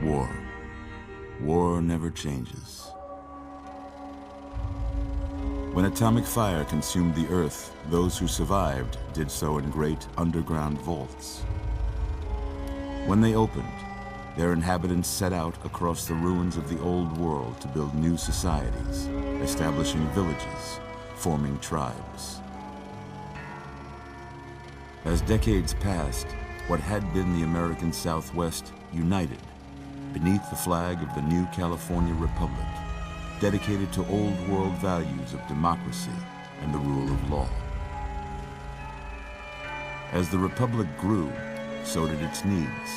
War. War never changes. When atomic fire consumed the Earth, those who survived did so in great underground vaults. When they opened, their inhabitants set out across the ruins of the old world to build new societies, establishing villages, forming tribes. As decades passed, what had been the American Southwest united beneath the flag of the new California Republic, dedicated to old world values of democracy and the rule of law. As the Republic grew, so did its needs.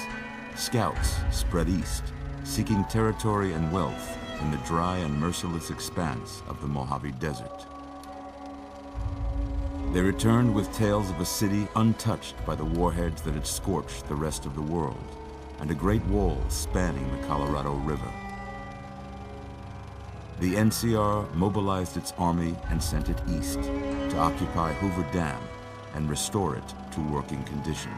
Scouts spread east, seeking territory and wealth in the dry and merciless expanse of the Mojave Desert. They returned with tales of a city untouched by the warheads that had scorched the rest of the world, and a great wall spanning the Colorado River. The NCR mobilized its army and sent it east to occupy Hoover Dam and restore it to working condition.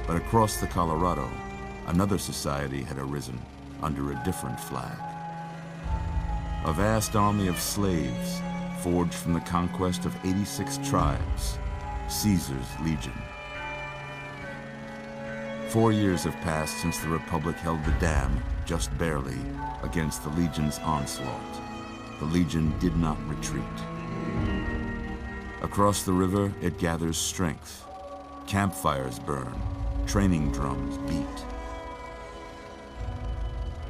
But across the Colorado, another society had arisen under a different flag. A vast army of slaves forged from the conquest of 86 tribes, Caesar's Legion. 4 years have passed since the Republic held the dam, just barely, against the Legion's onslaught. The Legion did not retreat. Across the river, it gathers strength. Campfires burn, training drums beat.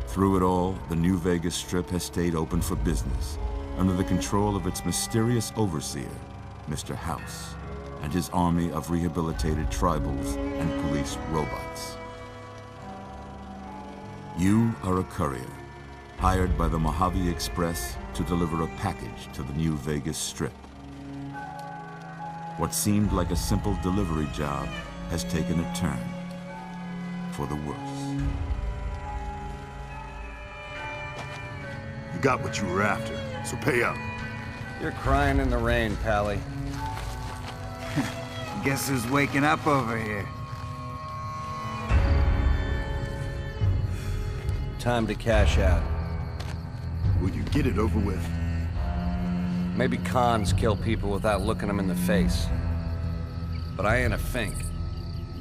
Through it all, the New Vegas Strip has stayed open for business, under the control of its mysterious overseer, Mr. House, and his army of rehabilitated tribals and police robots. You are a courier, hired by the Mojave Express to deliver a package to the New Vegas Strip. What seemed like a simple delivery job has taken a turn for the worse. You got what you were after, so pay up. You're crying in the rain, Pally. Guess who's waking up over here? Time to cash out. Will you get it over with? Maybe cons kill people without looking them in the face. But I ain't a fink.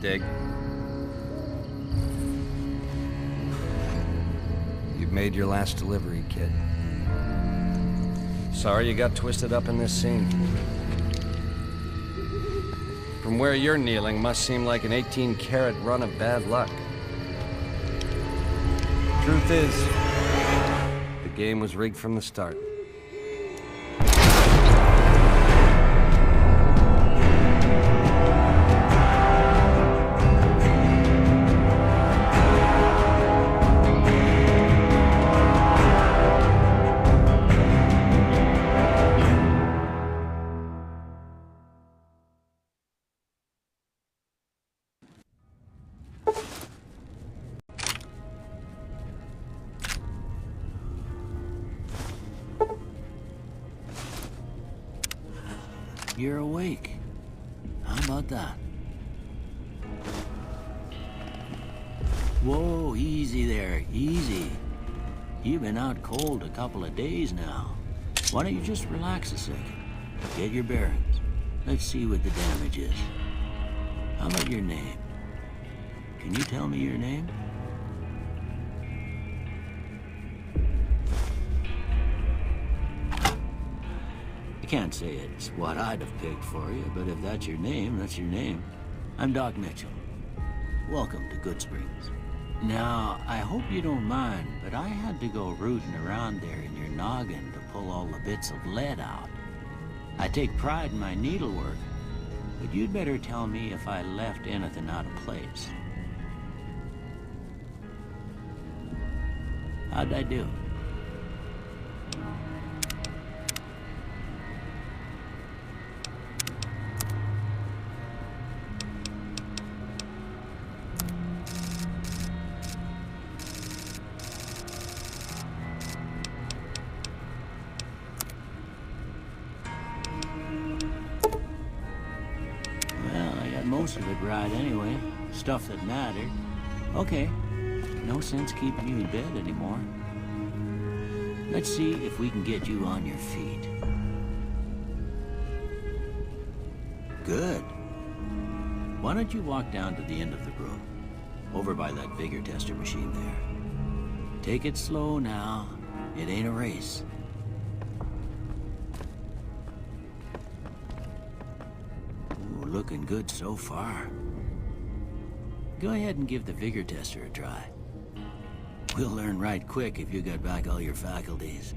Dig? You've made your last delivery, kid. Sorry you got twisted up in this scene. From where you're kneeling must seem like an 18-carat run of bad luck. Truth is, the game was rigged from the start. You're awake. How about that? Whoa, easy there, easy. You've been out cold a couple of days now. Why don't you just relax a second? Get your bearings. Let's see what the damage is. How about your name? Can you tell me your name? Can't say it's what I'd have picked for you, but if that's your name, that's your name. I'm Doc Mitchell. Welcome to Goodsprings. Now, I hope you don't mind, but I had to go rooting around there in your noggin to pull all the bits of lead out. I take pride in my needlework, but you'd better tell me if I left anything out of place. How'd I do? Most of it right anyway. Stuff that mattered. Okay. No sense keeping you in bed anymore. Let's see if we can get you on your feet. Good. Why don't you walk down to the end of the room? Over by that vigor tester machine there. Take it slow now. It ain't a race. Ooh, looking good so far. Go ahead and give the vigor tester a try. We'll learn right quick if you got back all your faculties.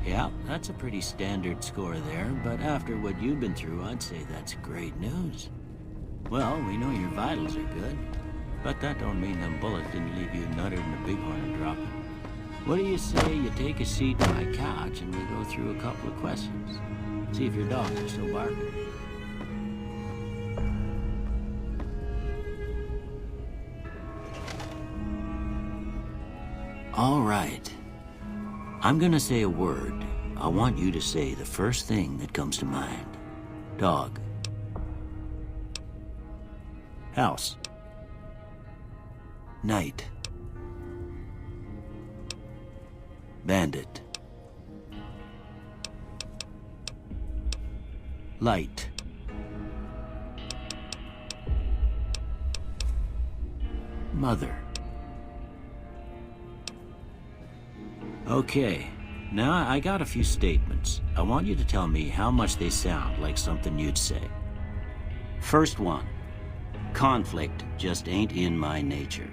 Yeah, that's a pretty standard score there, but after what you've been through, I'd say that's great news. Well, we know your vitals are good, but that don't mean them bullets didn't leave you nutted in the bighorn dropping. What do you say you take a seat on my couch and we go through a couple of questions? See if your dogs are still barking. All right. I'm gonna say a word. I want you to say the first thing that comes to mind. Dog. House. Night. Bandit. Light. Mother. Okay, now I got a few statements. I want you to tell me how much they sound like something you'd say. First one, conflict just ain't in my nature.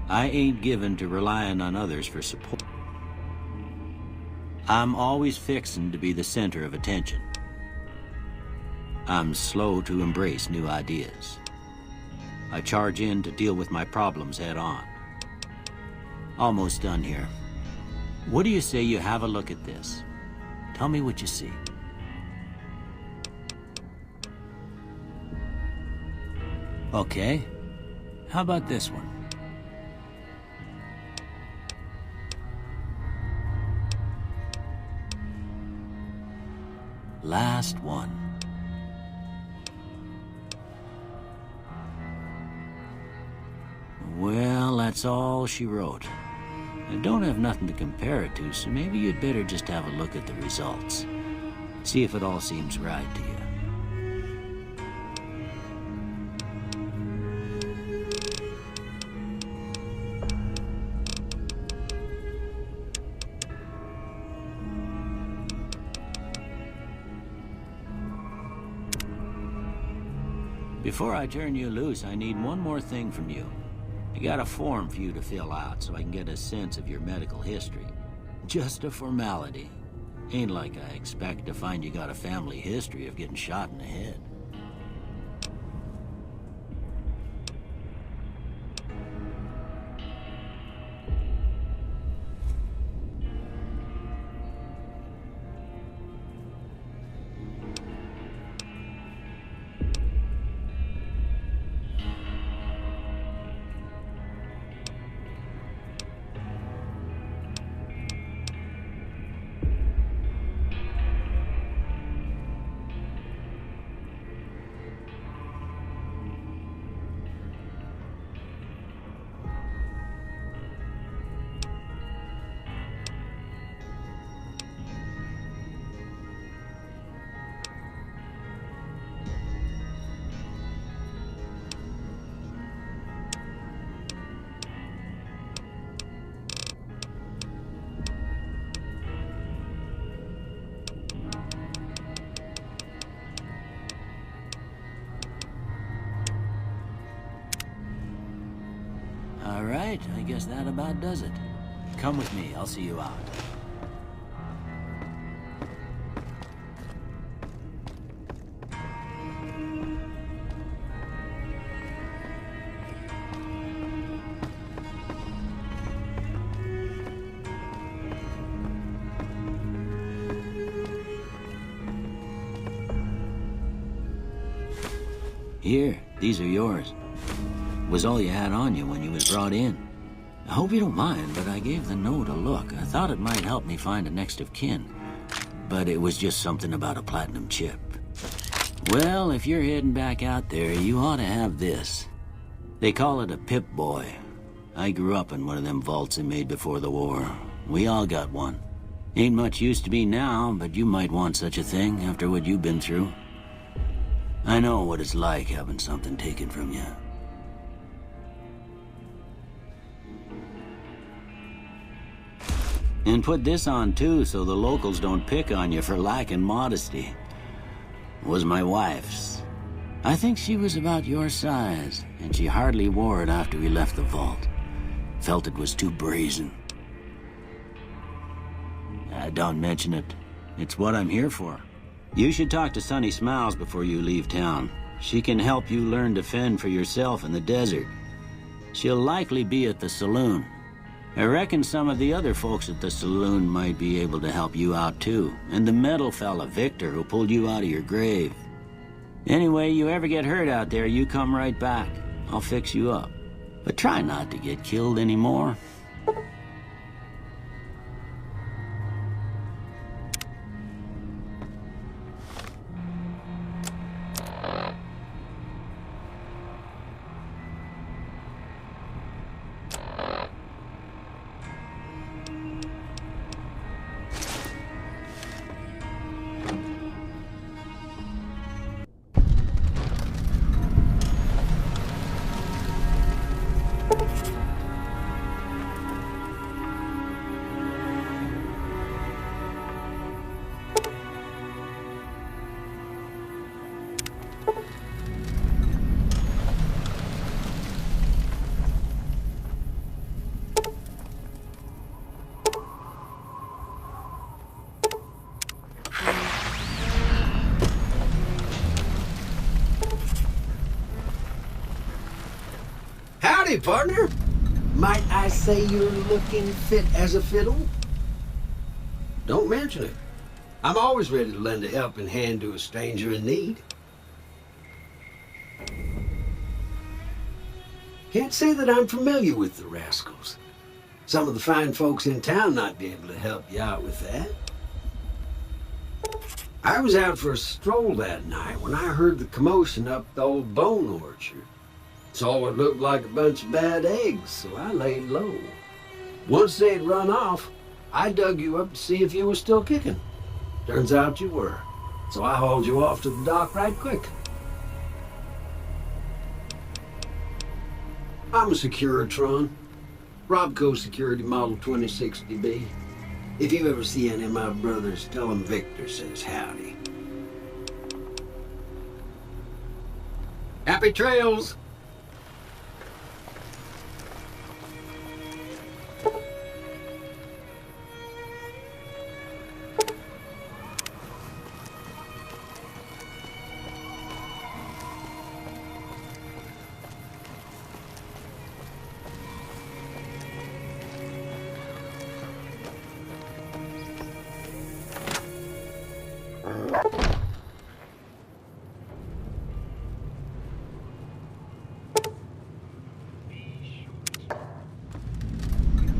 I ain't given to relying on others for support. I'm always fixin' to be the center of attention. I'm slow to embrace new ideas. I charge in to deal with my problems head on. Almost done here. What do you say you have a look at this? Tell me what you see. Okay. How about this one? Last one. Well, that's all she wrote. I don't have nothing to compare it to, so maybe you'd better just have a look at the results. See if it all seems right to you. Before I turn you loose, I need one more thing from you. I got a form for you to fill out so I can get a sense of your medical history. Just a formality. Ain't like I expect to find you got a family history of getting shot in the head. right, I guess that about does it. Come with me, I'll see you out. Here, these are yours. Was all you had on you when you was brought in. I hope you don't mind, but I gave the note a look. I thought it might help me find a next of kin. But it was just something about a platinum chip. Well, if you're heading back out there, you ought to have this. They call it a Pip-Boy. I grew up in one of them vaults they made before the war. We all got one. Ain't much use to me now, but you might want such a thing after what you've been through. I know what it's like having something taken from you. And put this on too, so the locals don't pick on you for lacking modesty. Was my wife's. I think she was about your size, and she hardly wore it after we left the vault. Felt it was too brazen. Don't mention it. It's what I'm here for. You should talk to Sunny Smiles before you leave town. She can help you learn to fend for yourself in the desert. She'll likely be at the saloon. I reckon some of the other folks at the saloon might be able to help you out too. And the metal fella, Victor, who pulled you out of your grave. Anyway, you ever get hurt out there, you come right back. I'll fix you up. But try not to get killed anymore. Howdy, partner. Might I say you're looking fit as a fiddle? Don't mention it. I'm always ready to lend a helping hand to a stranger in need. Can't say that I'm familiar with the rascals. Some of the fine folks in town might be able to help you out with that. I was out for a stroll that night when I heard the commotion up the old bone orchard. Saw what looked like a bunch of bad eggs, so I laid low. Once they'd run off, I dug you up to see if you were still kicking. Turns out you were, so I hauled you off to the dock right quick. I'm a Securitron, Robco Security Model 2060B. If you ever see any of my brothers, tell them Victor says howdy. Happy trails!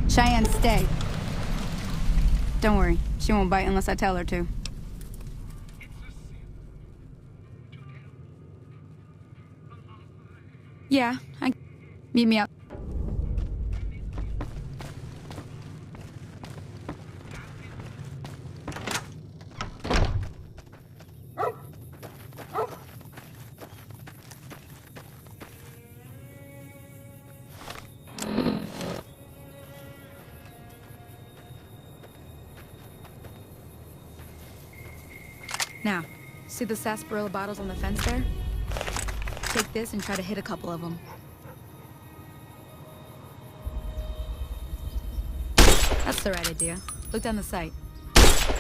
Cheyenne, stay. Don't worry, she won't bite unless I tell her to. Yeah, meet me out. Now, see the sarsaparilla bottles on the fence there? Take this and try to hit a couple of them. That's the right idea. Look down the sight.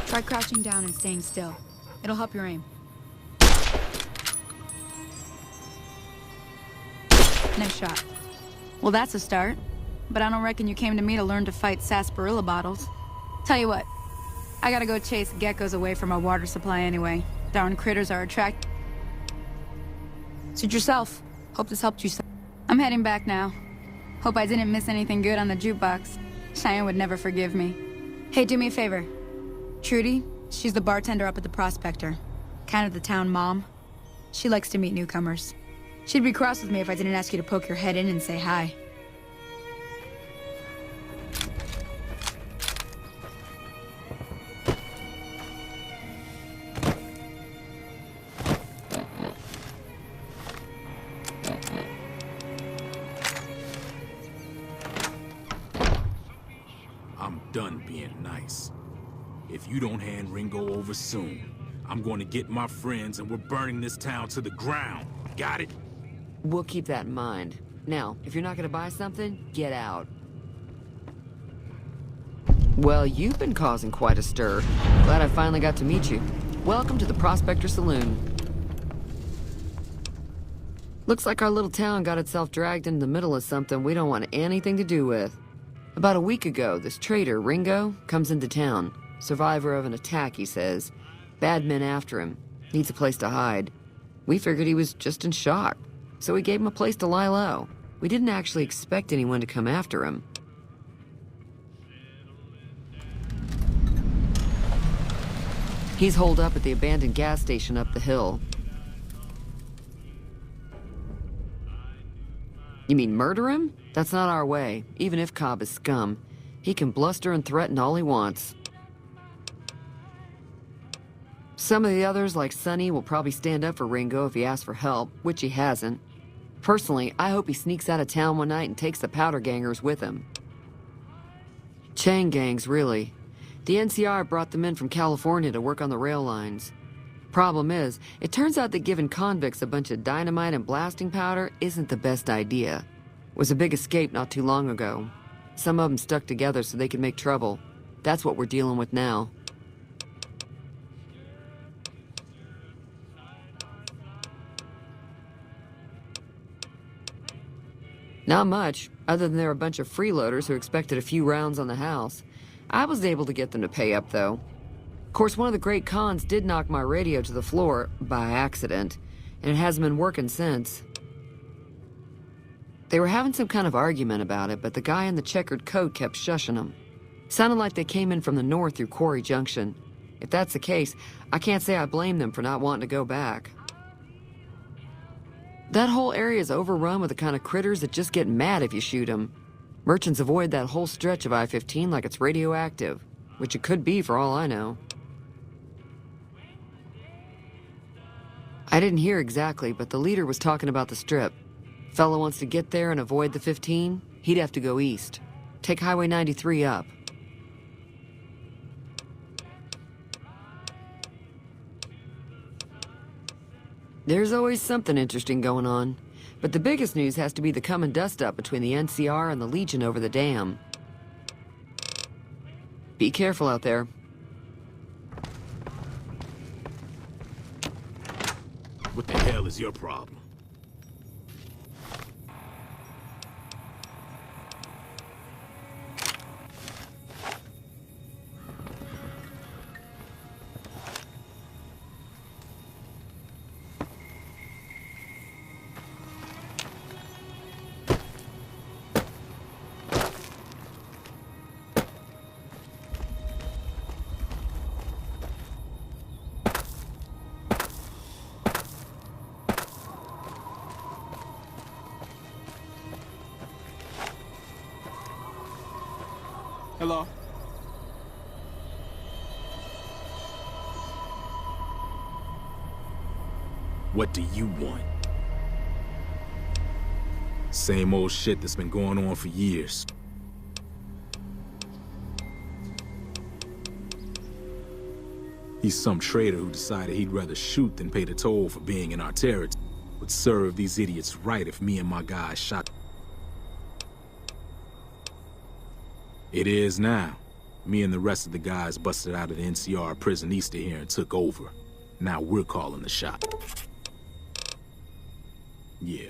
Try crouching down and staying still. It'll help your aim. Nice shot. Well, that's a start. But I don't reckon you came to me to learn to fight sarsaparilla bottles. Tell you what, I gotta go chase geckos away from our water supply anyway. Darn critters are attracted. Suit yourself. Hope this helped you. I'm heading back now. Hope I didn't miss anything good on the jukebox. Cheyenne would never forgive me. Hey, do me a favor. Trudy, she's the bartender up at the Prospector. Kind of the town mom. She likes to meet newcomers. She'd be cross with me if I didn't ask you to poke your head in and say hi. I'm done being nice. If you don't hand Ringo over soon, I'm going to get my friends and we're burning this town to the ground. Got it? We'll keep that in mind. Now, if you're not gonna buy something, get out. Well, you've been causing quite a stir. Glad I finally got to meet you. Welcome to the Prospector Saloon. Looks like our little town got itself dragged into the middle of something we don't want anything to do with. About a week ago, this traitor, Ringo, comes into town. Survivor of an attack, he says. Bad men after him. Needs a place to hide. We figured he was just in shock, so we gave him a place to lie low. We didn't actually expect anyone to come after him. He's holed up at the abandoned gas station up the hill. You mean murder him? That's not our way, even if Cobb is scum. He can bluster and threaten all he wants. Some of the others, like Sonny, will probably stand up for Ringo if he asks for help, which he hasn't. Personally, I hope he sneaks out of town one night and takes the powder gangers with him. Chain gangs, really. The NCR brought them in from California to work on the rail lines. Problem is, it turns out that giving convicts a bunch of dynamite and blasting powder isn't the best idea. It was a big escape not too long ago. Some of them stuck together so they could make trouble. That's what we're dealing with now. Not much, other than they're a bunch of freeloaders who expected a few rounds on the house. I was able to get them to pay up, though. Of course, one of the great cons did knock my radio to the floor, by accident, and it hasn't been working since. They were having some kind of argument about it, but the guy in the checkered coat kept shushing them. Sounded like they came in from the north through Quarry Junction. If that's the case, I can't say I blame them for not wanting to go back. That whole area is overrun with the kind of critters that just get mad if you shoot them. Merchants avoid that whole stretch of I-15 like it's radioactive, which it could be for all I know. I didn't hear exactly, but the leader was talking about the Strip. Fella wants to get there and avoid the 15, he'd have to go east. Take Highway 93 up. There's always something interesting going on, but the biggest news has to be the coming dust-up between the NCR and the Legion over the dam. Be careful out there. What the hell is your problem? Hello? What do you want? Same old shit that's been going on for years. He's some traitor who decided he'd rather shoot than pay the toll for being in our territory. Would serve these idiots right if me and my guys shot. It is now. Me and the rest of the guys busted out of the NCR prison east of here and took over. Now we're calling the shot. Yeah.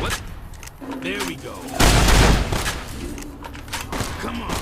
What? There we go. Come on.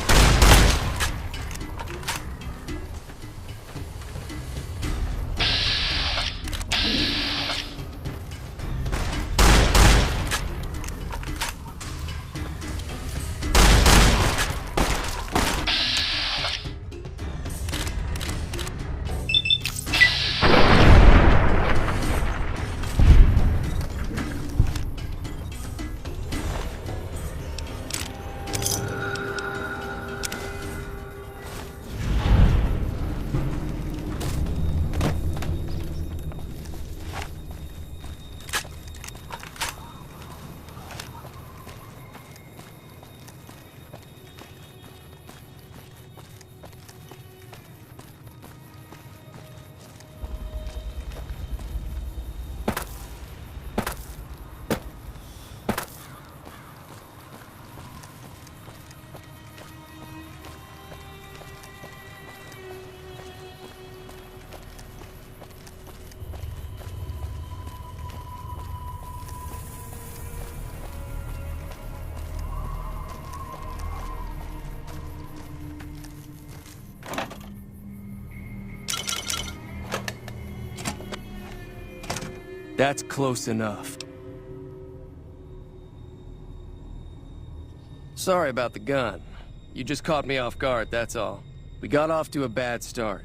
That's close enough. Sorry about the gun. You just caught me off guard, that's all. We got off to a bad start.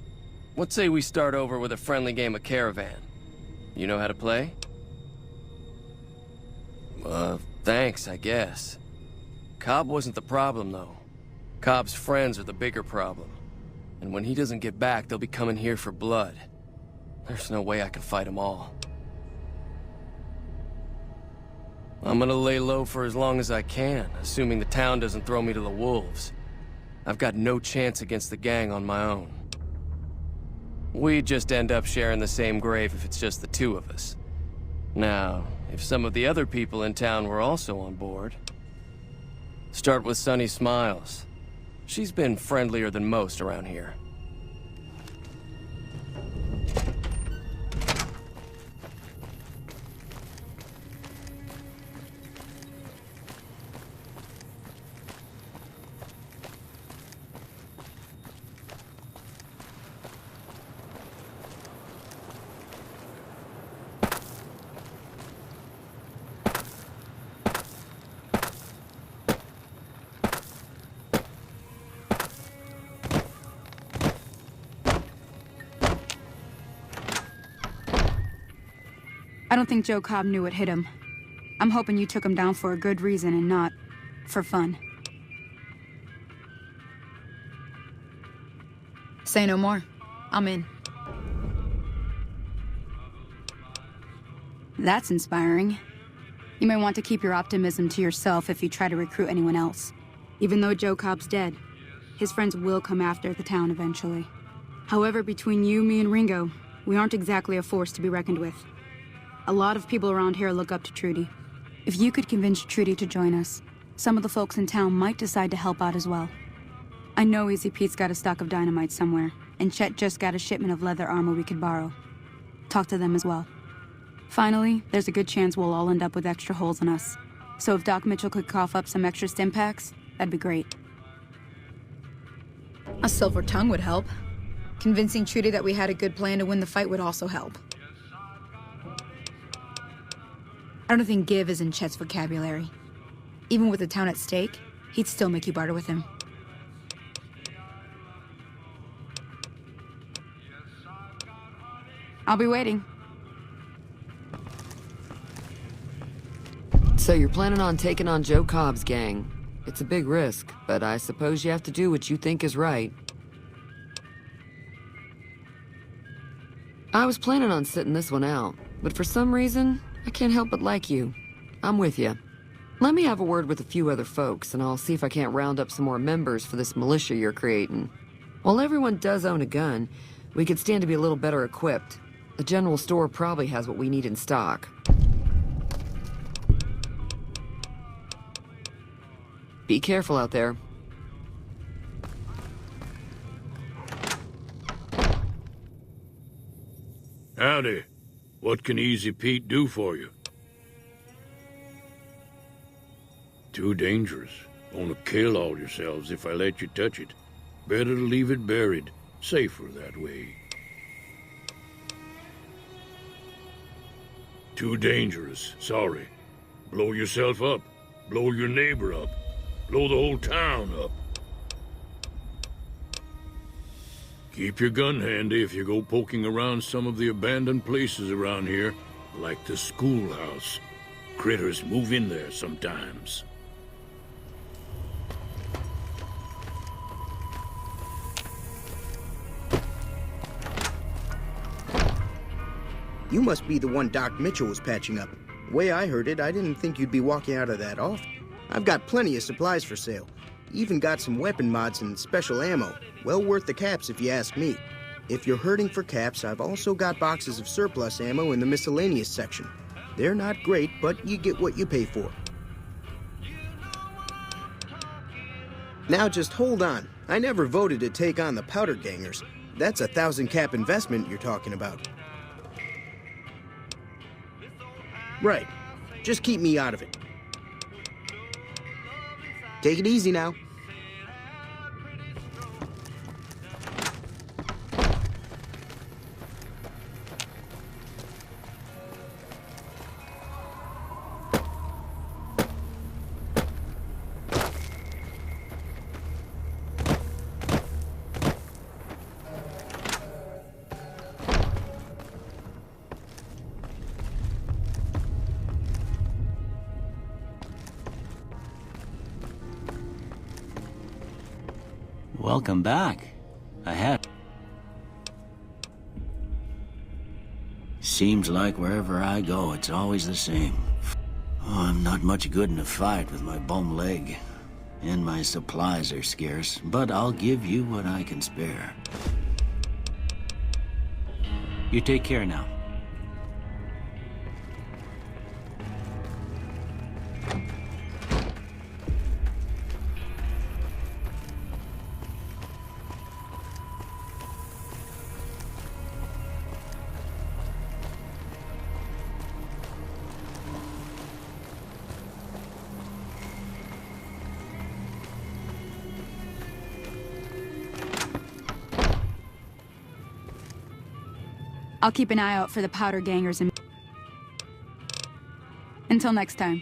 Let's say we start over with a friendly game of Caravan. You know how to play? Thanks, I guess. Cobb wasn't the problem, though. Cobb's friends are the bigger problem. And when he doesn't get back, they'll be coming here for blood. There's no way I can fight them all. I'm gonna lay low for as long as I can, assuming the town doesn't throw me to the wolves. I've got no chance against the gang on my own. We'd just end up sharing the same grave if it's just the two of us. Now, if some of the other people in town were also on board... Start with Sunny Smiles. She's been friendlier than most around here. I don't think Joe Cobb knew what hit him. I'm hoping you took him down for a good reason and not for fun. Say no more. I'm in. That's inspiring. You may want to keep your optimism to yourself if you try to recruit anyone else. Even though Joe Cobb's dead, his friends will come after the town eventually. However, between you, me, and Ringo, we aren't exactly a force to be reckoned with. A lot of people around here look up to Trudy. If you could convince Trudy to join us, some of the folks in town might decide to help out as well. I know Easy Pete's got a stock of dynamite somewhere, and Chet just got a shipment of leather armor we could borrow. Talk to them as well. Finally, there's a good chance we'll all end up with extra holes in us. So if Doc Mitchell could cough up some extra stim packs, that'd be great. A silver tongue would help. Convincing Trudy that we had a good plan to win the fight would also help. I don't think give is in Chet's vocabulary. Even with the town at stake, he'd still make you barter with him. I'll be waiting. So you're planning on taking on Joe Cobb's gang. It's a big risk, but I suppose you have to do what you think is right. I was planning on sitting this one out, but for some reason, I can't help but like you. I'm with you. Let me have a word with a few other folks, and I'll see if I can't round up some more members for this militia you're creating. While everyone does own a gun, we could stand to be a little better equipped. The general store probably has what we need in stock. Be careful out there. Howdy. What can Easy Pete do for you? Too dangerous. Gonna kill all yourselves if I let you touch it. Better to leave it buried. Safer that way. Too dangerous. Sorry. Blow yourself up. Blow your neighbor up. Blow the whole town up. Keep your gun handy if you go poking around some of the abandoned places around here, like the schoolhouse. Critters move in there sometimes. You must be the one Doc Mitchell was patching up. The way I heard it, I didn't think you'd be walking out of that often. I've got plenty of supplies for sale. Even got some weapon mods and special ammo. Well worth the caps if you ask me. If you're hurting for caps, I've also got boxes of surplus ammo in the miscellaneous section. They're not great, but you get what you pay for. Now just hold on. I never voted to take on the Powder Gangers. That's a 1,000 cap investment you're talking about. Right. Just keep me out of it. Take it easy now. Welcome back. Seems like wherever I go, it's always the same. Oh, I'm not much good in a fight with my bum leg. And my supplies are scarce, but I'll give you what I can spare. You take care now. I'll keep an eye out for the Powder Gangers and... Until next time.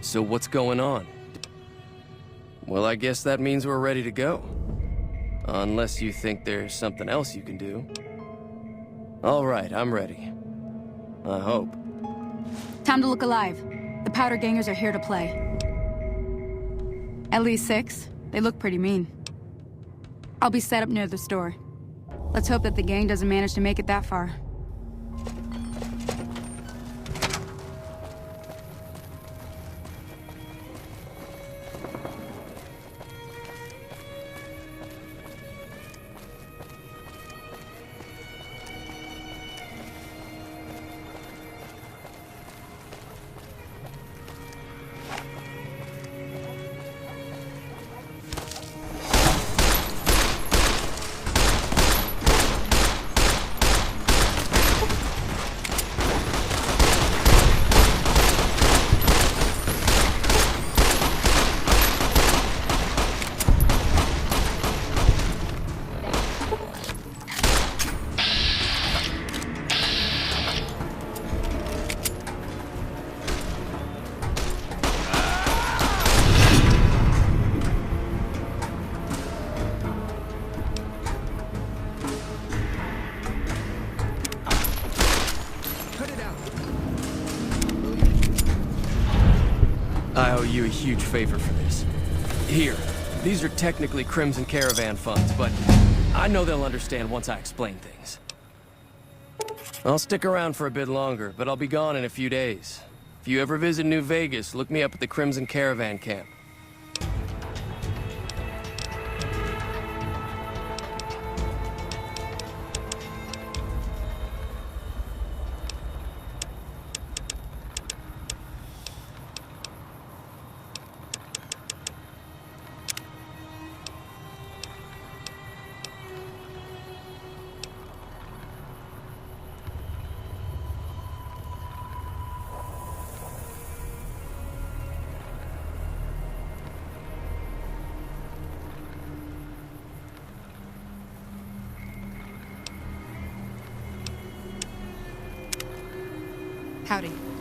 So what's going on? Well, I guess that means we're ready to go. Unless you think there's something else you can do. All right, I'm ready. I hope. Time to look alive. The Powder Gangers are here to play. At least 6. They look pretty mean. I'll be set up near the store. Let's hope that the gang doesn't manage to make it that far. I owe you a huge favor for this. Here, these are technically Crimson Caravan funds, but I know they'll understand once I explain things. I'll stick around for a bit longer, but I'll be gone in a few days. If you ever visit New Vegas, look me up at the Crimson Caravan camp. Howdy.